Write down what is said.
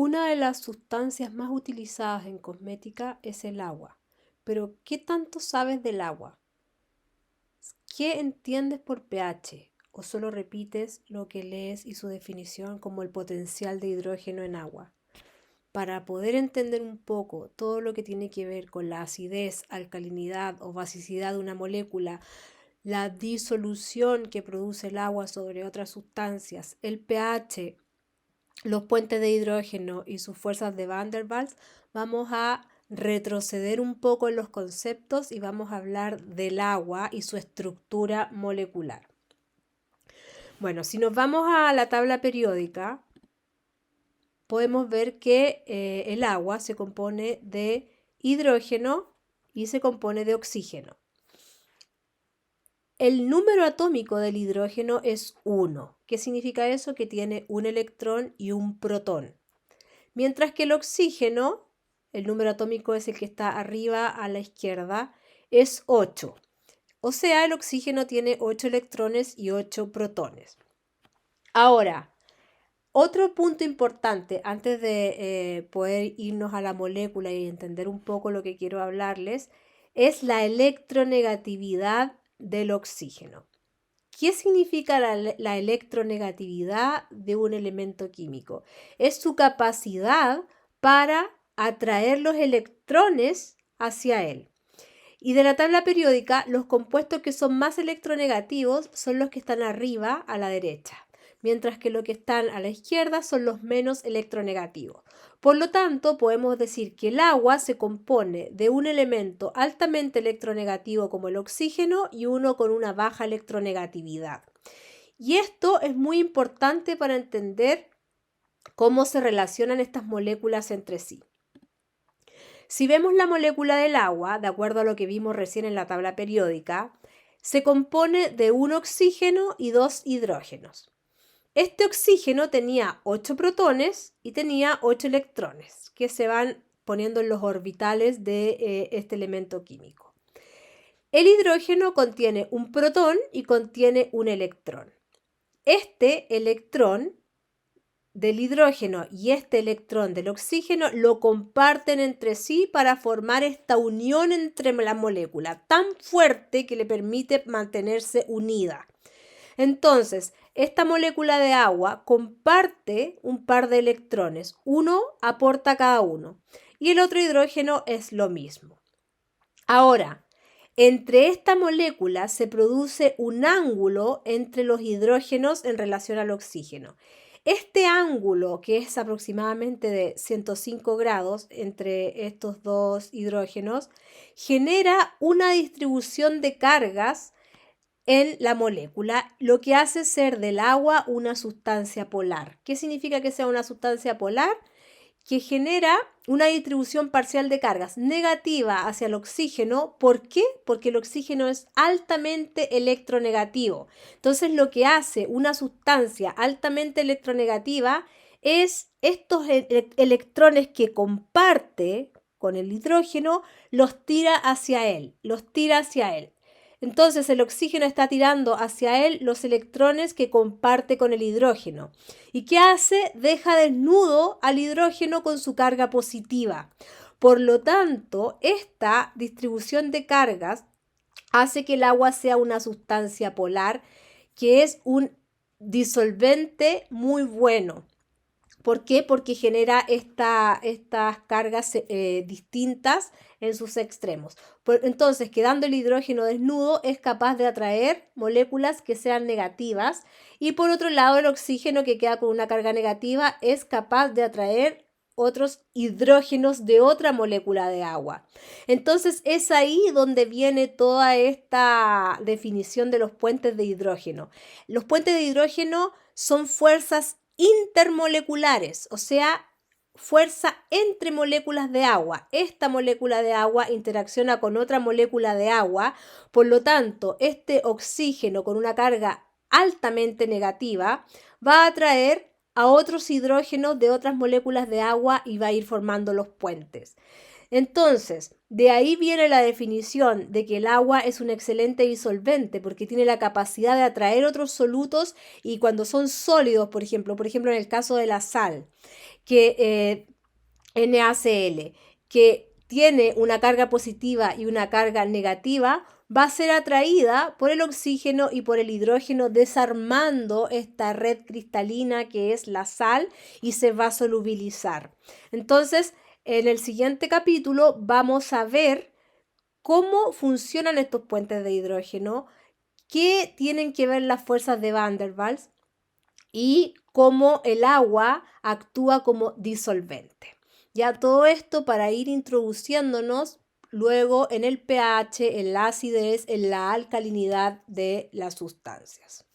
Una de las sustancias más utilizadas en cosmética es el agua. Pero, ¿qué tanto sabes del agua? ¿Qué entiendes por pH? ¿O solo repites lo que lees y su definición como el potencial de hidrógeno en agua? Para poder entender un poco todo lo que tiene que ver con la acidez, alcalinidad o basicidad de una molécula, la disolución que produce el agua sobre otras sustancias, el pH, los puentes de hidrógeno y sus fuerzas de Van der Waals, vamos a retroceder un poco en los conceptos y vamos a hablar del agua y su estructura molecular. Bueno, si nos vamos a la tabla periódica, podemos ver que el agua se compone de hidrógeno y se compone de oxígeno. El número atómico del hidrógeno es 1. ¿Qué significa eso? Que tiene un electrón y un protón. Mientras que el oxígeno, el número atómico es el que está arriba a la izquierda, es 8. O sea, el oxígeno tiene 8 electrones y 8 protones. Ahora, otro punto importante antes de poder irnos a la molécula y entender un poco lo que quiero hablarles es la electronegatividad del oxígeno. ¿Qué significa la electronegatividad de un elemento químico? Es su capacidad para atraer los electrones hacia él. Y de la tabla periódica, los compuestos que son más electronegativos son los que están arriba a la derecha, mientras que los que están a la izquierda son los menos electronegativos. Por lo tanto, podemos decir que el agua se compone de un elemento altamente electronegativo como el oxígeno y uno con una baja electronegatividad. Y esto es muy importante para entender cómo se relacionan estas moléculas entre sí. Si vemos la molécula del agua, de acuerdo a lo que vimos recién en la tabla periódica, se compone de un oxígeno y 2 hidrógenos. Este oxígeno tenía 8 protones y tenía 8 electrones que se van poniendo en los orbitales de este elemento químico. El hidrógeno contiene un protón y contiene un electrón. Este electrón del hidrógeno y este electrón del oxígeno lo comparten entre sí para formar esta unión entre la molécula tan fuerte que le permite mantenerse unida. Entonces, esta molécula de agua comparte un par de electrones, uno aporta cada uno y el otro hidrógeno es lo mismo. Ahora, entre esta molécula se produce un ángulo entre los hidrógenos en relación al oxígeno. Este ángulo, que es aproximadamente de 105 grados entre estos dos hidrógenos, genera una distribución de cargas en la molécula, lo que hace ser del agua una sustancia polar. ¿Qué significa que sea una sustancia polar? Que genera una distribución parcial de cargas negativa hacia el oxígeno. ¿Por qué? Porque el oxígeno es altamente electronegativo. Entonces, lo que hace una sustancia altamente electronegativa es estos electrones que comparte con el hidrógeno, los tira hacia él, Entonces el oxígeno está tirando hacia él los electrones que comparte con el hidrógeno. ¿Y qué hace? Deja desnudo al hidrógeno con su carga positiva. Por lo tanto, esta distribución de cargas hace que el agua sea una sustancia polar, que es un disolvente muy bueno. ¿Por qué? Porque genera estas cargas distintas en sus extremos. Entonces, quedando el hidrógeno desnudo, es capaz de atraer moléculas que sean negativas. Y por otro lado, el oxígeno, que queda con una carga negativa, es capaz de atraer otros hidrógenos de otra molécula de agua. Entonces, es ahí donde viene toda esta definición de los puentes de hidrógeno. Los puentes de hidrógeno son fuerzas intermoleculares, o sea, fuerza entre moléculas de agua. Esta molécula de agua interacciona con otra molécula de agua, por lo tanto, este oxígeno con una carga altamente negativa va a atraer a otros hidrógenos de otras moléculas de agua y va a ir formando los puentes. Entonces, de ahí viene la definición de que el agua es un excelente disolvente porque tiene la capacidad de atraer otros solutos y cuando son sólidos, por ejemplo en el caso de la sal, que NaCl, que tiene una carga positiva y una carga negativa, va a ser atraída por el oxígeno y por el hidrógeno, desarmando esta red cristalina que es la sal y se va a solubilizar. Entonces, en el siguiente capítulo vamos a ver cómo funcionan estos puentes de hidrógeno, qué tienen que ver las fuerzas de Van der Waals y cómo el agua actúa como disolvente. Ya todo esto para ir introduciéndonos luego en el pH, en la acidez, en la alcalinidad de las sustancias.